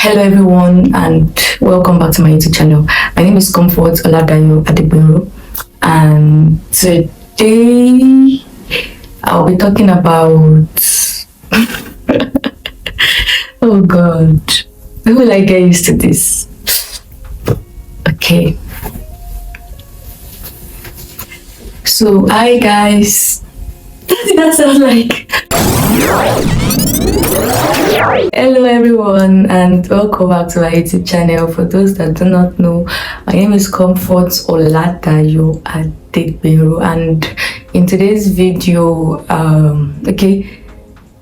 Hello everyone and welcome back to my YouTube channel. My name is Comfort Oladayo Adegbero, and today I'll be talking about oh god, who will I get used to this? Okay, so hi guys. That sounds like hello everyone and welcome back to my YouTube channel. For those that do not know, my name is Comfort Oladayo Adegbero, and in today's video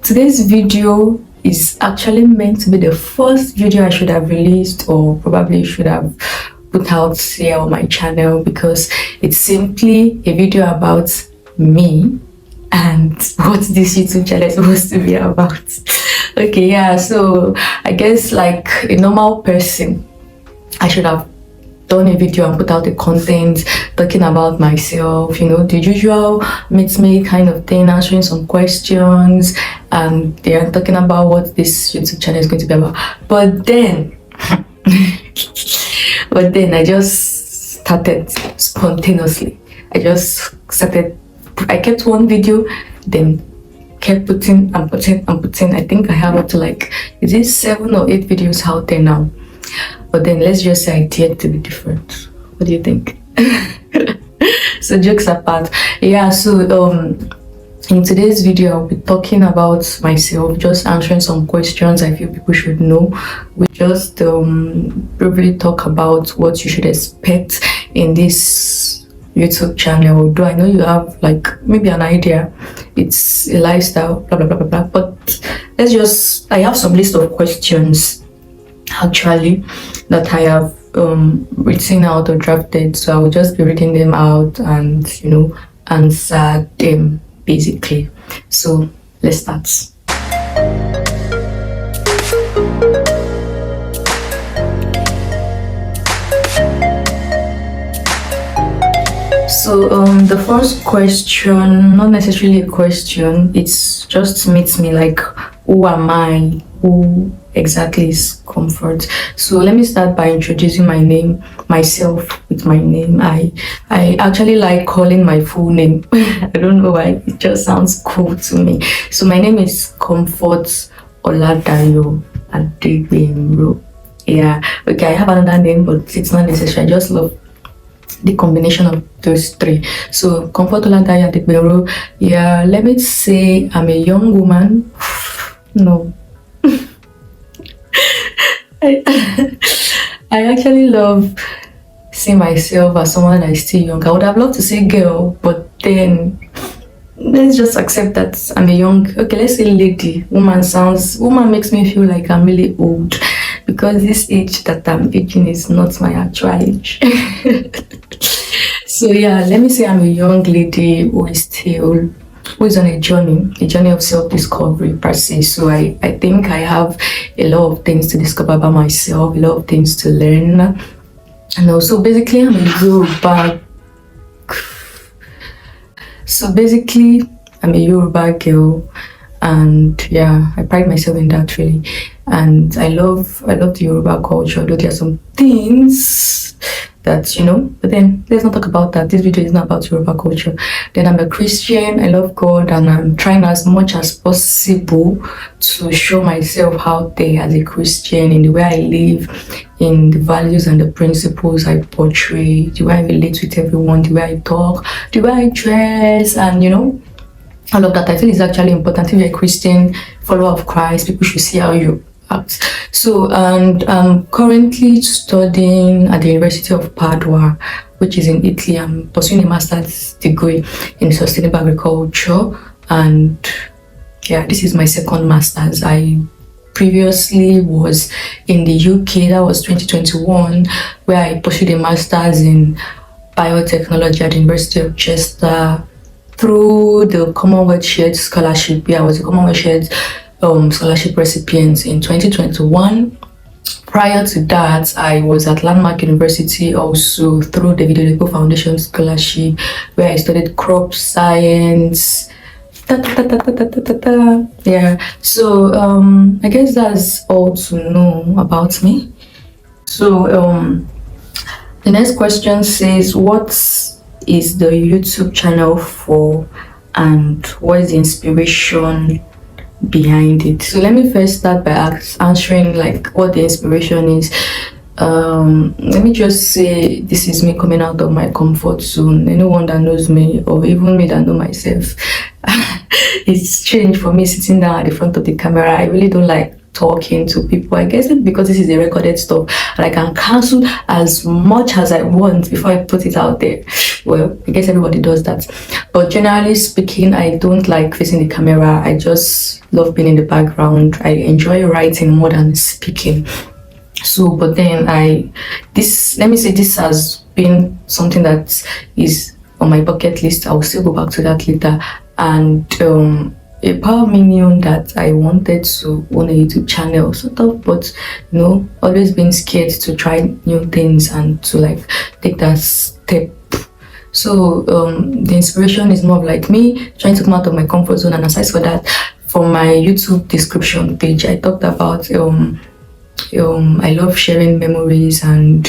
today's video is actually meant to be the first video I should have released, or probably should have put out here on my channel, because it's simply a video about me and what this YouTube channel is supposed to be about. Okay, yeah, so I guess like a normal person, I should have done a video and put out the content talking about myself, you know, the usual meet me kind of thing, answering some questions, and they are talking about what this YouTube channel is going to be about. But then I just started spontaneously. I kept one video, then kept putting. I think I have up to like, is it 7 or 8 videos out there now? But then let's just say I dared to be different. What do you think? So jokes apart, yeah, so in today's video I'll be talking about myself, just answering some questions I feel people should know. We just briefly talk about what you should expect in this YouTube channel. Although I know you have like maybe an idea, it's a lifestyle, blah blah blah blah blah, but I have some list of questions actually that I have written out or drafted, so I will just be reading them out and, you know, answer them basically. So let's start. So the first question, not necessarily a question, it's just meets me like, who am I? Who exactly is Comfort? So let me start by introducing myself with my name. I actually like calling my full name. I don't know why, it just sounds cool to me. So my name is Comfort Oladayo Adegbero. Yeah, okay, I have another name, but it's not necessary. I just love the combination of those three. So Comfort Oladayo Adegbero. Yeah, let me say I'm a young woman. No. I actually love seeing myself as someone that is still young. I would have loved to say girl, but then let's just accept that I'm a young, okay, let's say lady. Woman makes me feel like I'm really old, because this age that I'm aging is not my actual age. So yeah, let me say I'm a young lady who is on a journey of self-discovery per se. So I think I have a lot of things to discover about myself, a lot of things to learn. And also basically I'm a Yoruba girl, and yeah, I pride myself in that really. And I love the Yoruba culture, though there are some things that, you know, but then let's not talk about that. This video is not about Yoruba culture. Then I'm a Christian, I love God, and I'm trying as much as possible to show myself out there as a Christian, in the way I live, in the values and the principles I portray, the way I relate with everyone, the way I talk, the way I dress, and you know, all of that. I feel is actually important. If you're a Christian follower of Christ, people should see how you act. So, and I'm currently studying at the University of Padua, which is in Italy. I'm pursuing a master's degree in sustainable agriculture, and yeah, this is my second master's. I previously was in the UK, that was 2021, where I pursued a master's in biotechnology at the University of Chester through the Commonwealth Shared Scholarship. Yeah, I was a Commonwealth Shared Scholarship recipient in 2021. Prior to that, I was at Landmark University also through the Video Foundation Scholarship, where I studied crop science, Yeah, so I guess that's all to know about me. So the next question says, what is the YouTube channel for, and what is the inspiration behind it? So let me first start by answering like what the inspiration is. Let me just say this is me coming out of my comfort zone. Anyone that knows me, or even me that know myself, it's strange for me sitting down at the front of the camera. I really don't like talking to people. I guess because this is a recorded stuff, and I can cancel as much as I want before I put it out there. Well, I guess everybody does that, but generally speaking, I don't like facing the camera. I just love being in the background. I enjoy writing more than speaking. So, but then let me say this has been something that is on my bucket list. I'll still go back to that later. And a power minion that I wanted to own a YouTube channel, sort of, but always been scared to try new things and to like take that step. So the inspiration is more of like me trying to come out of my comfort zone. And aside for that, for my YouTube description page, I talked about I love sharing memories, and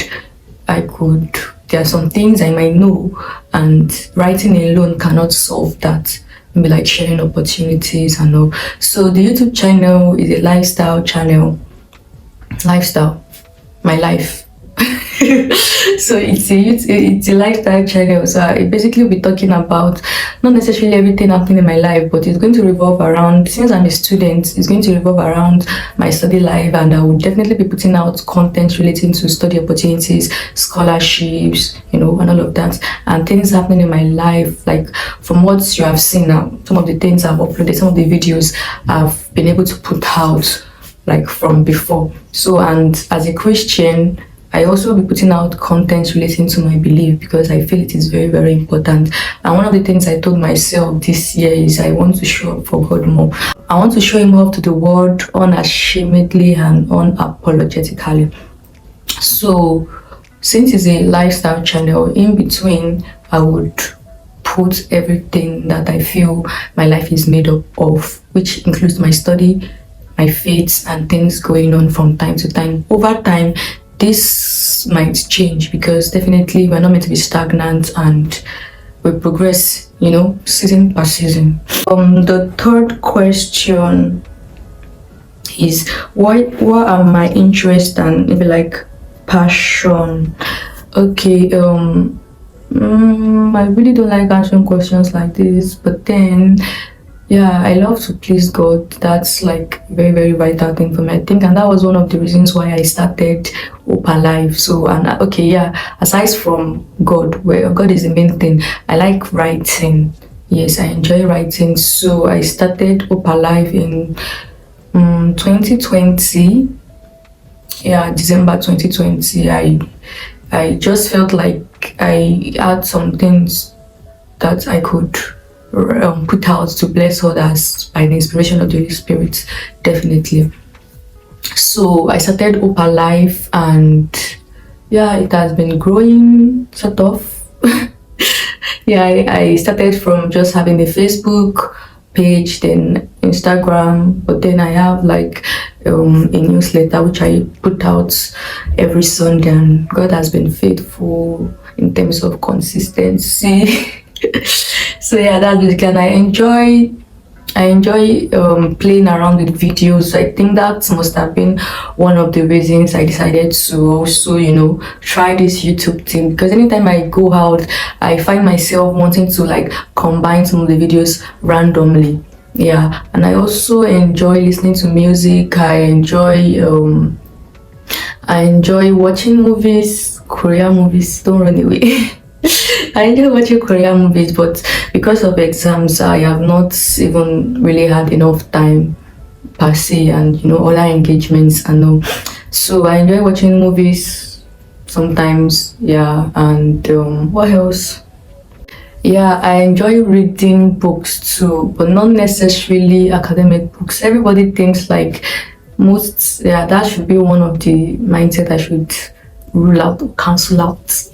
there are some things I might know, and writing alone cannot solve that. Maybe like sharing opportunities and all. So the YouTube channel is a lifestyle channel. Lifestyle, my life. So it's a lifestyle channel. So I basically will be talking about not necessarily everything happening in my life, but it's going to revolve around, since I'm a student, it's going to revolve around my study life, and I will definitely be putting out content relating to study opportunities, scholarships, and all of that, and things happening in my life, like from what you have seen now, some of the things I've uploaded, some of the videos I've been able to put out like from before. So, and as a Christian, I also be putting out content relating to my belief, because I feel it is very, very important. And one of the things I told myself this year is I want to show up for God more. I want to show him off to the world unashamedly and unapologetically. So since it's a lifestyle channel, in between I would put everything that I feel my life is made up of, which includes my study, my faith, and things going on from time to time. Over time, this might change, because definitely we're not meant to be stagnant, and we progress, season per season. The third question is what are my interests and maybe like passion? Okay, I really don't like answering questions like this, but then yeah, I love to please God. That's like very, very vital thing for me, I think, and that was one of the reasons why I started Hope Alive. So, and okay, yeah, aside from God, where God is the main thing, I like writing. Yes, I enjoy writing. So I started Hope Alive in 2020. Yeah, December 2020. I just felt like I had some things that I could put out to bless others by the inspiration of the Holy Spirit, definitely. So I started Hope Alive, and yeah, it has been growing, sort of. Yeah, I started from just having a Facebook page, then Instagram, but then I have like a newsletter which I put out every Sunday, and God has been faithful in terms of consistency. So yeah, that's basically, and I enjoy playing around with videos. I think that must have been one of the reasons I decided to also try this YouTube thing, because anytime I go out, I find myself wanting to like combine some of the videos randomly. Yeah, and I also enjoy listening to music. I enjoy watching movies, Korean movies. Don't run away. I enjoy watching Korean movies, but because of exams, I have not even really had enough time per se, and other engagements and all. So I enjoy watching movies sometimes, yeah. And what else? Yeah, I enjoy reading books too, but not necessarily academic books. Everybody thinks like that should be one of the mindset I should rule out or cancel out.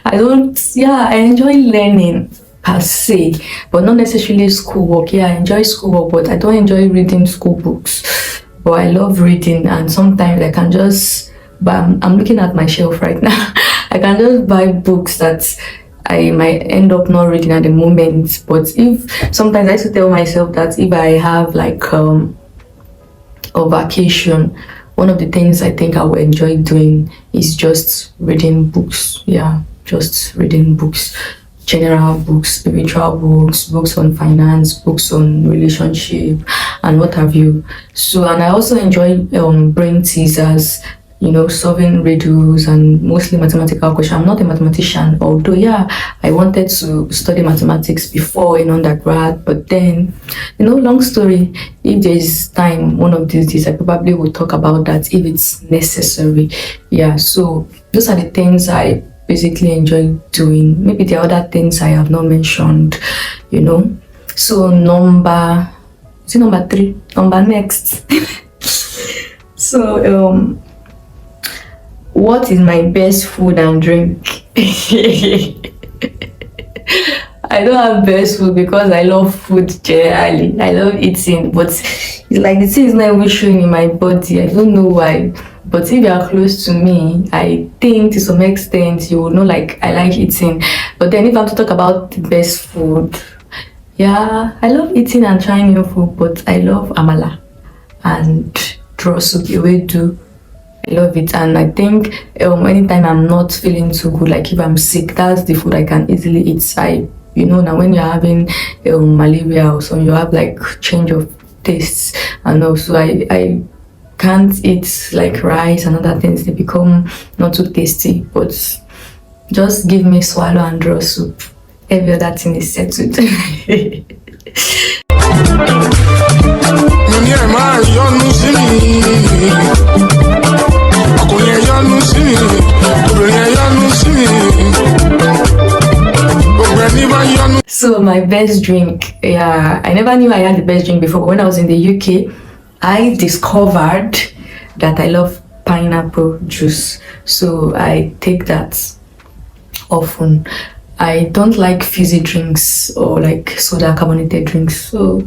I enjoy learning. per se, but not necessarily schoolwork. Yeah, I enjoy schoolwork, but I don't enjoy reading school books. But I love reading, and sometimes I can just. But I'm looking at my shelf right now. I can just buy books that I might end up not reading at the moment. But if sometimes I used to tell myself that if I have like a vacation, one of the things I think I will enjoy doing is just reading books. Yeah, just reading books, general books, spiritual books, books on finance, books on relationship, and what have you. So, and I also enjoy brain teasers, solving riddles and mostly mathematical questions. I'm not a mathematician, although yeah, I wanted to study mathematics before in undergrad, but then, long story. If there's time, one of these days, I probably will talk about that if it's necessary. Yeah, so those are the things I basically enjoy doing. Maybe there are other things I have not mentioned. So number 3, number next. So what is my best food and drink? I don't have best food because I love food generally. I love eating, but it's like the thing is not even showing in my body. I don't know why. But if you are close to me, I think to some extent you will know like I like eating. But then if I'm to talk about the best food, yeah, I love eating and trying new food, but I love amala and draw soup, ewedu. I love it, and I think anytime I'm not feeling too good, like if I'm sick, that's the food I can easily eat. Now when you're having malaria or something, you have like change of tastes, and also I can't eat like rice and other things. They become not too tasty, but just give me swallow and draw soup. Every other thing is settled. So my best drink, yeah, I never knew I had the best drink before, but when I was in the UK, I discovered that I love pineapple juice. So I take that often. I don't like fizzy drinks or like soda carbonated drinks, so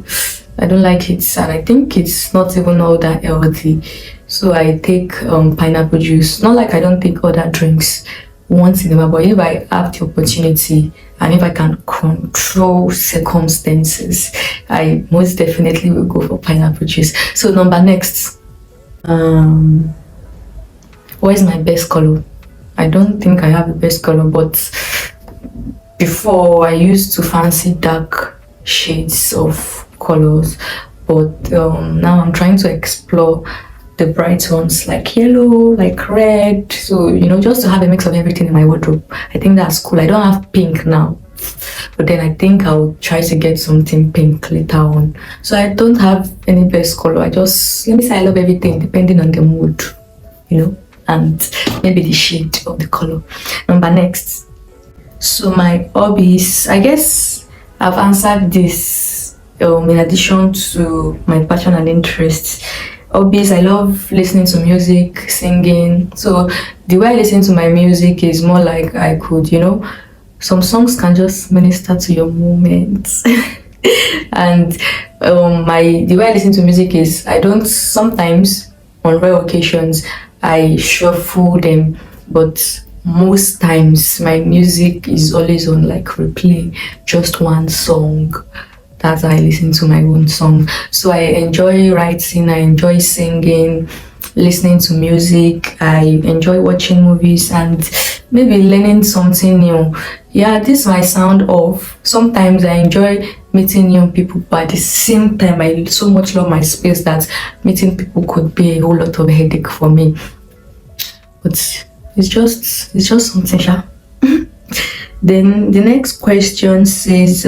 I don't like it, and I think it's not even all that healthy. So I take pineapple juice. Not like I don't take other drinks once in a while, but if I have the opportunity and if I can control circumstances, I most definitely will go for pineapple juice. So number next, what is my best color? I don't think I have the best color, but before I used to fancy dark shades of colors, but now I'm trying to explore the bright ones like yellow, like red, so just to have a mix of everything in my wardrobe. I think that's cool. I don't have pink now, but then I think I'll try to get something pink later on. So I don't have any best color. Let me say I love everything depending on the mood, and maybe the shade of the color. Number next. So my hobbies, I guess I've answered this in addition to my passion and interests. Hobbies, I love listening to music, singing. So the way I listen to my music is more like I could, some songs can just minister to your moments. And the way I listen to music is I don't sometimes on rare occasions I shuffle them, but most times my music is always on like replay, just one song. That's how I listen to my own song. So I enjoy writing, I enjoy singing, listening to music, I enjoy watching movies and maybe learning something new. Yeah, this might sound off. Sometimes I enjoy meeting young people, but at the same time I so much love my space that meeting people could be a whole lot of headache for me. But it's just something, yeah. Then the next question says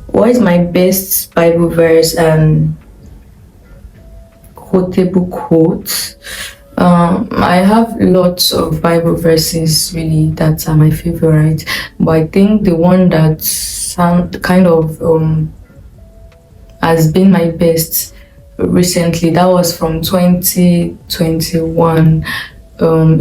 what is my best Bible verse and quotable quotes? I have lots of Bible verses really that are my favorite, but I think the one that kind of has been my best recently, that was from 2021,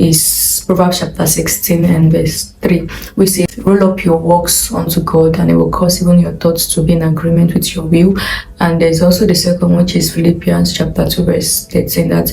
is Proverbs chapter 16 and verse 3, which says, roll up your works unto God, and it will cause even your thoughts to be in agreement with your will. And there's also the second, which is Philippians chapter 2 verse 13, that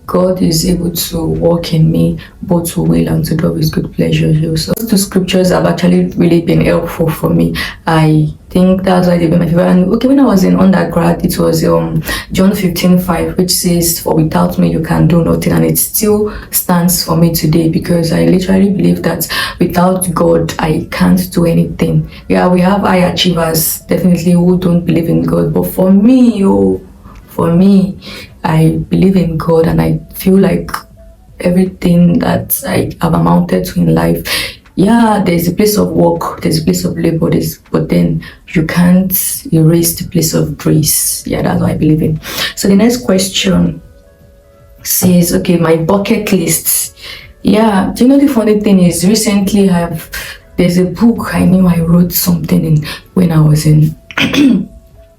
God is able to work in me both to will and to do his good pleasure. So those two scriptures have actually really been helpful for me. I think that's why they've been my favorite. And okay, when I was in undergrad, it was John 15:5, which says, for without me you can do nothing. And it still stands for me today, because I literally believe that without God I can't do anything. Yeah, we have high achievers definitely who don't believe in God, but for me, I believe in God, and I feel like everything that I have amounted to in life, yeah, there's a place of work, there's a place of labor, but then you can't erase the place of grace. Yeah, that's what I believe in. So the next question says, okay, my bucket list. Yeah, do you know the funny thing is, recently there's a book I knew I wrote something in when I was in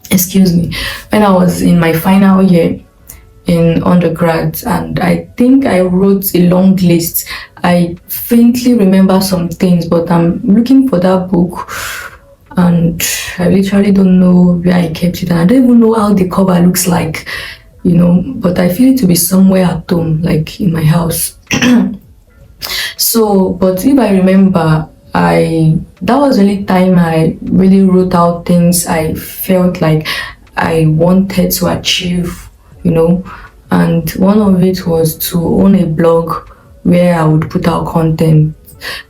excuse me, when I was in my final year in undergrad, and I think I wrote a long list. I faintly remember some things, but I'm looking for that book and I literally don't know where I kept it, and I don't even know how the cover looks like, but I feel it to be somewhere at home, like in my house. So, but if I remember, that was the only time I really wrote out things I felt like I wanted to achieve, and one of it was to own a blog where I would put out content,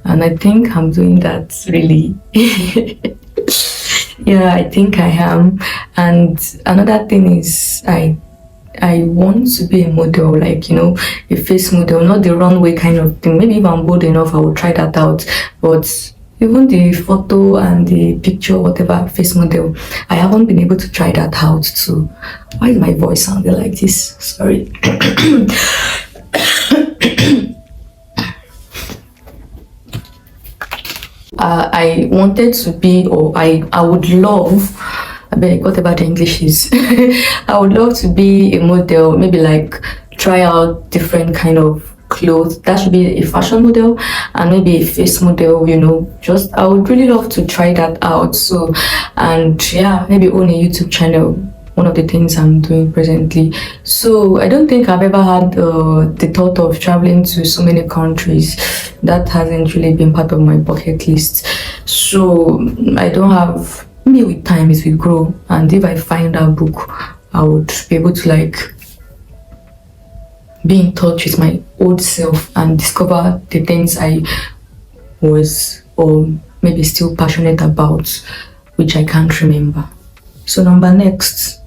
and I think I'm doing that really. Yeah, I think I am. And another thing is, I want to be a model, like, a face model, not the runway kind of thing. Maybe if I'm bold enough, I will try that out. But even the photo and the picture, whatever, face model, I haven't been able to try that out too. Why is my voice sounding like this? Sorry. I wanted to be, or I would love, I beg, whatever the English is, I would love to be a model, maybe like try out different kind of clothes. That should be a fashion model, and maybe a face model, just I would really love to try that out. So, and yeah, maybe own a YouTube channel, one of the things I'm doing presently. So I don't think I've ever had the thought of traveling to so many countries. That hasn't really been part of my bucket list. So I don't have, maybe with time it will grow, and if I find that book, I would be able to be in touch with my old self and discover the things I was, or maybe still passionate about, which I can't remember. So next,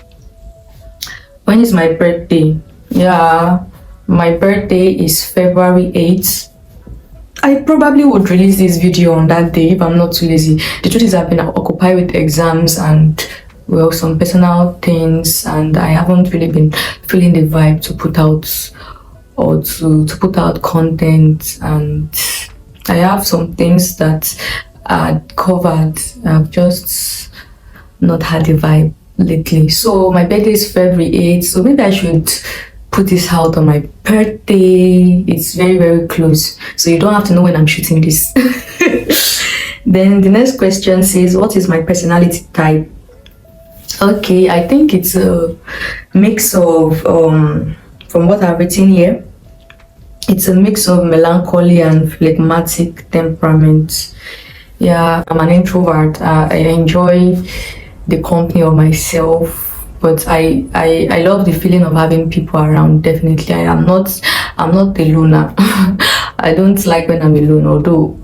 when is my birthday? Yeah, my birthday is February 8th. I probably would release this video on that day if I'm not too lazy. The truth is, I've been occupied with exams and, well, some personal things, and I haven't really been feeling the vibe to put out, or to put out content, and I have some things that are covered. I've just not had the vibe lately. So my birthday is February 8th, so maybe I should put this out on my birthday. It's very, very close, so you don't have to know when I'm shooting this. Then the next question says, what is my personality type? Okay, I think it's a mix of from what I've written here, it's a mix of melancholy and phlegmatic temperament. Yeah, I'm an introvert. I enjoy the company of myself, but I love the feeling of having people around. Definitely, I'm not a loner. I don't like when I'm alone, although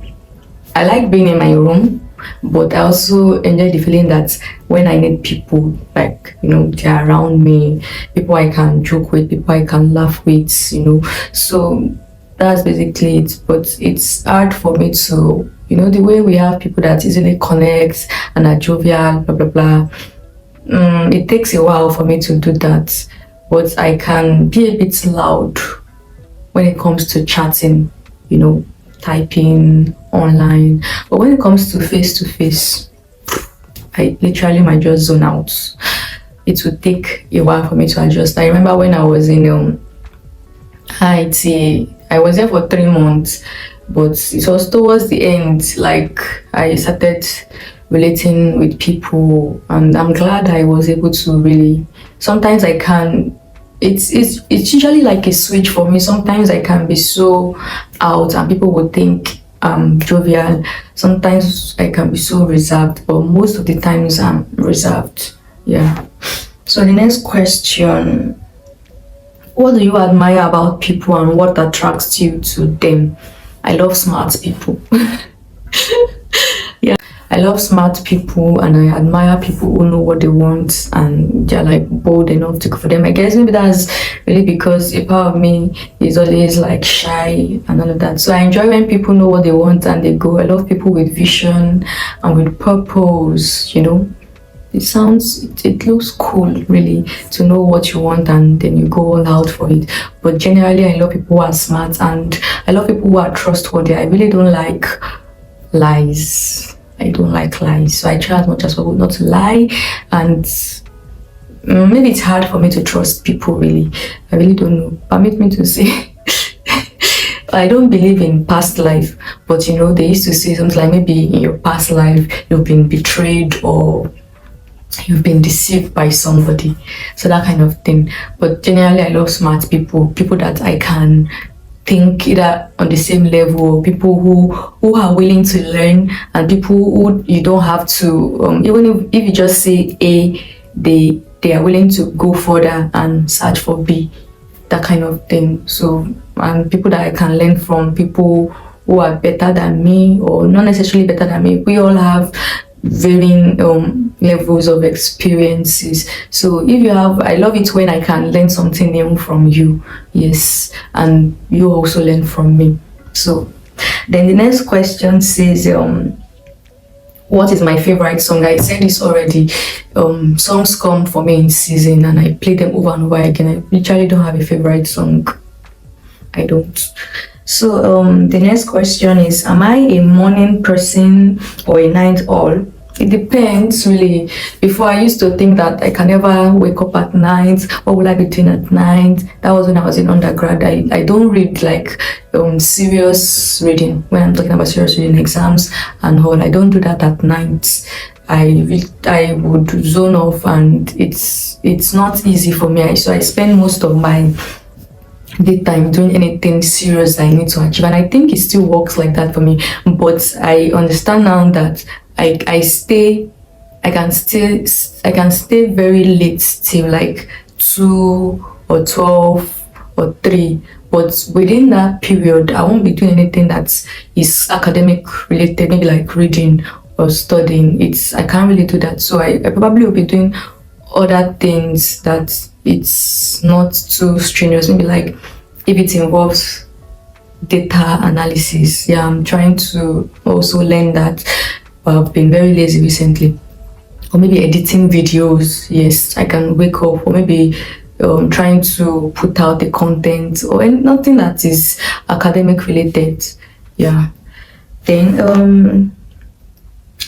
I like being in my room, but I also enjoy the feeling that when I need people, like, they're around me, people I can joke with, people I can laugh with, so that's basically it. But it's hard for me to, the way we have people that easily connect and are jovial, blah blah blah, it takes a while for me to do that. But I can be a bit loud when it comes to chatting, typing online. But when it comes to face, I literally might just zone out. It would take a while for me to adjust. I remember when I was in IT, I was there for 3 months, but it was towards the end, like I started relating with people, and I'm glad I was able to really. Sometimes I can. It's usually like a switch for me. Sometimes I can be so out, and people would think I'm jovial. Sometimes I can be so reserved, but most of the times I'm reserved. Yeah. So the next question: what do you admire about people and what attracts you to them? I love smart people. Yeah, I love smart people and I admire people who know what they want and they're like bold enough to go for them. I guess maybe that's really because a part of me is always like shy and all of that. So I enjoy when people know what they want and they go. I love people with vision and with purpose, you know. It looks cool really to know what you want and then you go all out for it. But generally I love people who are smart and I love people who are trustworthy. I really don't like lies. I don't like lies, so I try as much as possible not to lie. And maybe it's hard for me to trust people really. I really don't know. Permit me to say I don't believe in past life, but you know, they used to say something like maybe in your past life you've been betrayed or you've been deceived by somebody, so that kind of thing. But generally I love smart people, people that I can think either on the same level, people who are willing to learn, and people who you don't have to even if you just say A, they are willing to go further and search for B, that kind of thing. So, and people that I can learn from, people who are better than me or not necessarily better than me. We all have varying levels of experiences. So if you have, I love it when I can learn something new from you. Yes, and you also learn from me. So then the next question says what is my favorite song? I said this already. Songs come for me in season and I play them over and over again. I literally don't have a favorite song. I don't. So the next question is, am I a morning person or a night owl? It depends really. Before I used to think that I can never wake up at night. What will I be doing at night? That was when I was in undergrad. I don't read like serious reading. When I'm talking about serious reading, exams and all, I don't do that at night. I would zone off and it's not easy for me. So I spend most of my daytime doing anything serious I need to achieve, and I think it still works like that for me. But I understand now that I can stay very late till like 2 or 12 or 3, but within that period I won't be doing anything that is academic related, maybe like reading or studying. I can't really do that, so I probably will be doing other things that it's not too strenuous. Maybe like if it involves data analysis, yeah, I'm trying to also learn that, but I've been very lazy recently. Or maybe editing videos, yes, I can wake up, or maybe trying to put out the content or nothing that is academic related. Yeah. Then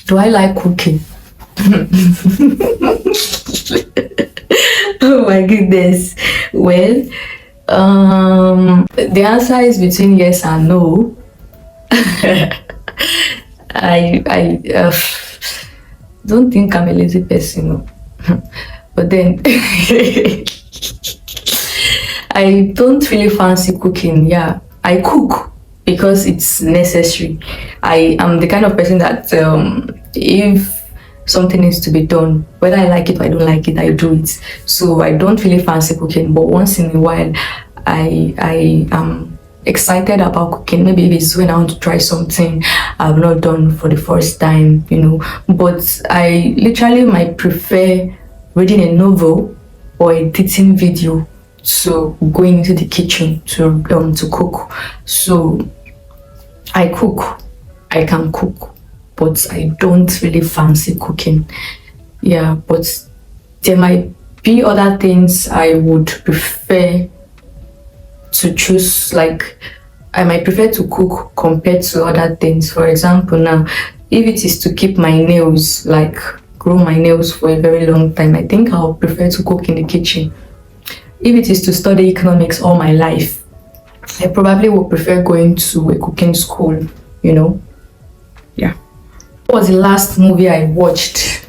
do I like cooking? Oh my goodness. Well, the answer is between yes and no. I don't think I'm a lazy person, no. But then I don't really fancy cooking. Yeah, I cook because it's necessary. I am the kind of person that if something needs to be done, whether I like it or I don't like it, I do it. So I don't really fancy cooking, but once in a while I am excited about cooking. Maybe it's when I want to try something I've not done for the first time, you know. But I literally might prefer reading a novel or editing video to going into the kitchen to cook. So I cook, I can cook, but I don't really fancy cooking. Yeah, but there might be other things I would prefer to choose. Like I might prefer to cook compared to other things. For example, now if it is to keep my nails, like grow my nails for a very long time, I think I'll prefer to cook in the kitchen. If it is to study economics all my life, I probably would prefer going to a cooking school, you know. Yeah. What was the last movie I watched?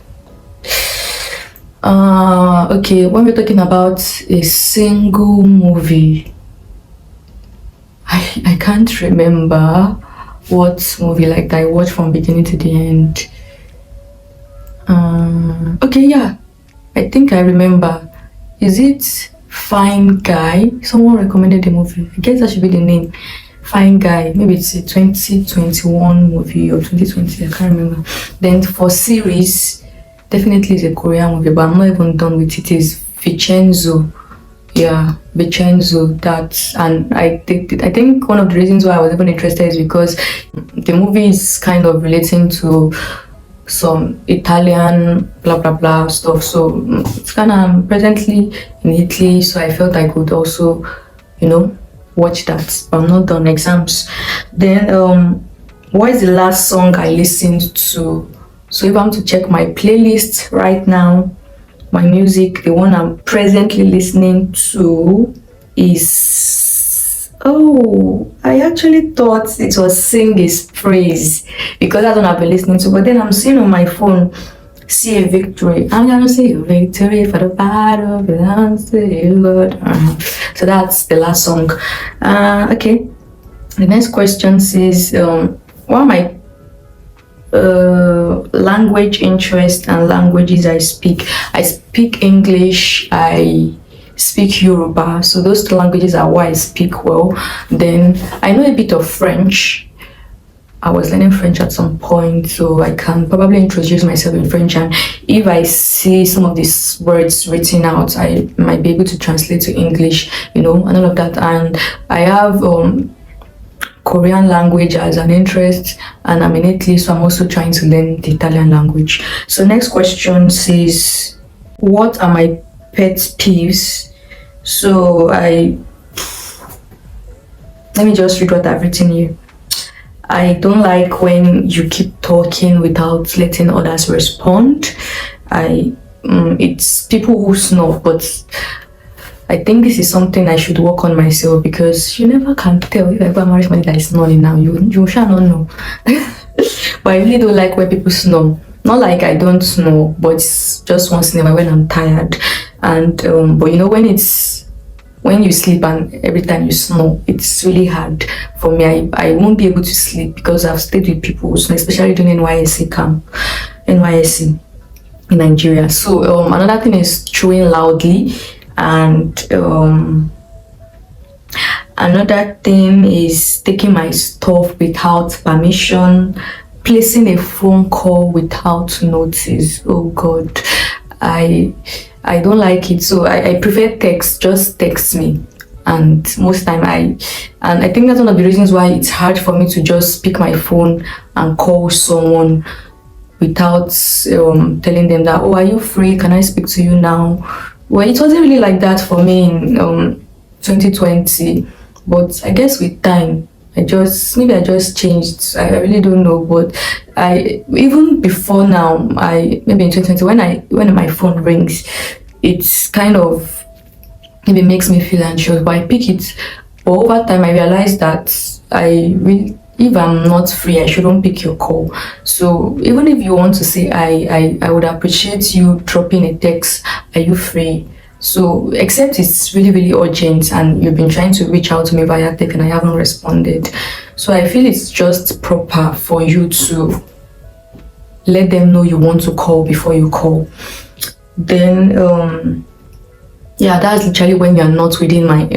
Okay, when we're talking about a single movie, I can't remember what movie like that I watched from beginning to the end. Okay, yeah, I think I remember. Is it Fine Guy? Someone recommended the movie. I guess that should be the name. Fine Guy. Maybe it's a 2021 movie or 2020. I can't remember. Then for series, definitely it's a Korean movie, but I'm not even done with it. Is Vincenzo. Yeah, Vincenzo. That, and I think one of the reasons why I was even interested is because the movie is kind of relating to some Italian blah blah blah stuff. So it's kind of presently in Italy, so I felt I could also, watch that. But I'm not done exams. Then what is the last song I listened to? So if I'm to check my playlist right now, my music, the one I'm presently listening to is, oh, I actually thought it was Sing His Praise, because that's what I've been listening to, but then I'm seeing on my phone, See a Victory. I'm gonna see a victory for the battle belongs to you, Lord. So that's the last song. Okay, the next question says, what are my language interest and languages I speak? I speak English, I speak Yoruba, so those two languages are what I speak well. Then I know a bit of French. I was learning French at some point, so I can probably introduce myself in French, and if I see some of these words written out, I might be able to translate to English, and all of that. And I have Korean language as an interest, and I'm in Italy, so I'm also trying to learn the Italian language. So next question says, what are my pet peeves? So let me just read what I've written here. I don't like when you keep talking without letting others respond. It's people who snore, but I think this is something I should work on myself, because you never can tell. If I go and marry somebody that is snoring now, you shall not know. But I really don't like when people snore. Not like I don't snore, but it's just once in a while when I'm tired. And but when you sleep and every time you snore, it's really hard for me. I won't be able to sleep because I've stayed with people who snore, especially during NYSC camp, NYSC in Nigeria. So another thing is chewing loudly. And another thing is taking my stuff without permission, placing a phone call without notice. Oh God, I don't like it. So I prefer text. Just text me. And most time I think that's one of the reasons why it's hard for me to just pick my phone and call someone without telling them that, oh, are you free? Can I speak to you now? Well, it wasn't really like that for me in 2020, but I guess with time, I just changed. I really don't know, but even before now, maybe in 2020 when my phone rings, it's kind of, maybe makes me feel anxious, but I pick it. But over time, I realized that if I'm not free, I shouldn't pick your call. So even if you want to say, I would appreciate you dropping a text, are you free? So except it's really, really urgent and you've been trying to reach out to me via text and I haven't responded. So I feel it's just proper for you to let them know you want to call before you call. Then yeah, that's literally when you're not within my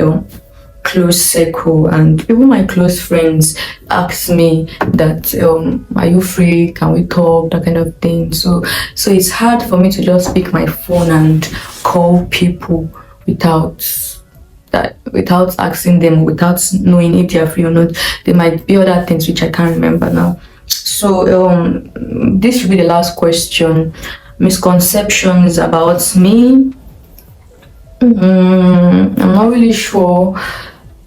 close circle, and even my close friends ask me that are you free, can we talk, that kind of thing. So it's hard for me to just pick my phone and call people without asking them, without knowing if they are free or not. There might be other things which I can't remember now. So this should be the last question. Misconceptions about me. I'm not really sure.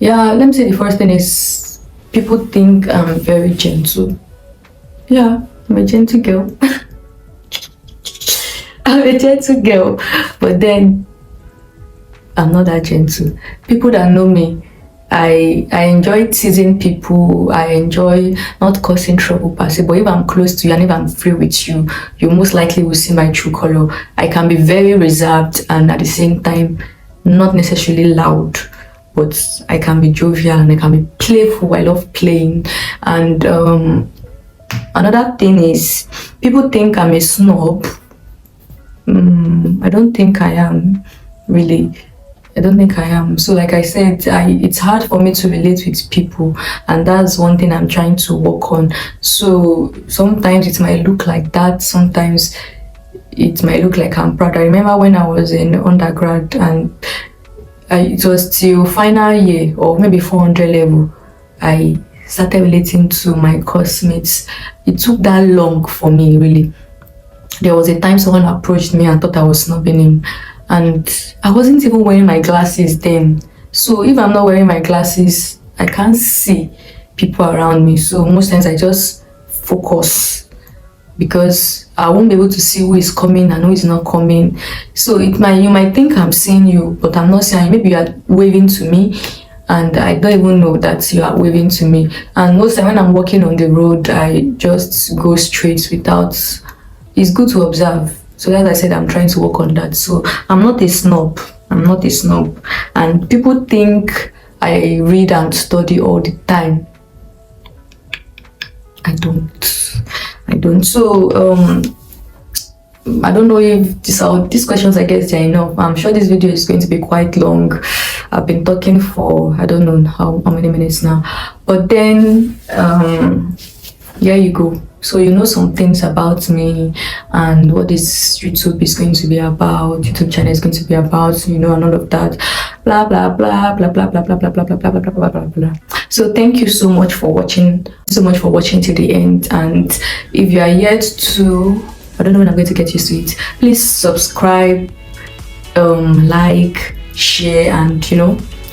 Yeah, let me say the first thing is people think I'm very gentle. Yeah, I'm a gentle girl. I'm a gentle girl, but then I'm not that gentle. People that know me, I enjoy teasing people. I enjoy not causing trouble per se. But if I'm close to you and if I'm free with you, you most likely will see my true color. I can be very reserved and at the same time not necessarily loud, but I can be jovial and I can be playful. I love playing. And another thing is, people think I'm a snob. I don't think I am, really. I don't think I am. So, like I said, it's hard for me to relate with people, and that's one thing I'm trying to work on. So sometimes it might look like that. Sometimes it might look like I'm proud. I remember when I was in undergrad, and it was till final year or maybe 400 level, I started relating to my classmates. It took that long for me, really. There was a time someone approached me and thought I was snubbing him, and I wasn't even wearing my glasses then. So if I'm not wearing my glasses, I can't see people around me. So most times I just focus because I won't be able to see who is coming and who is not coming. So you might think I'm seeing you, but I'm not seeing you. Maybe you are waving to me and I don't even know that you are waving to me. And most time when I'm walking on the road, I just go straight without. It's good to observe. So as I said, I'm trying to work on that. So I'm not a snob. I'm not a snob. And people think I read and study all the time. I don't. So I don't know if these questions, I guess, they're enough. I'm sure this video is going to be quite long. I've been talking for I don't know how many minutes now. But then here you go. So you know some things about me and what this YouTube is going to be about, YouTube channel is going to be about, and all of that. Blah blah blah blah blah blah blah blah blah blah blah blah blah blah blah. So thank you so much for watching. So much for watching to the end. And if you are yet to, I don't know when I'm going to get used to it, please subscribe, like, share, and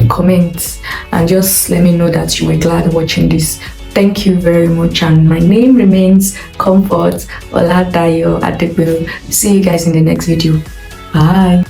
comment, and just let me know that you were glad watching this. Thank you very much, and my name remains Comfort Oladayo Adegbero. See you guys in the next video. Bye.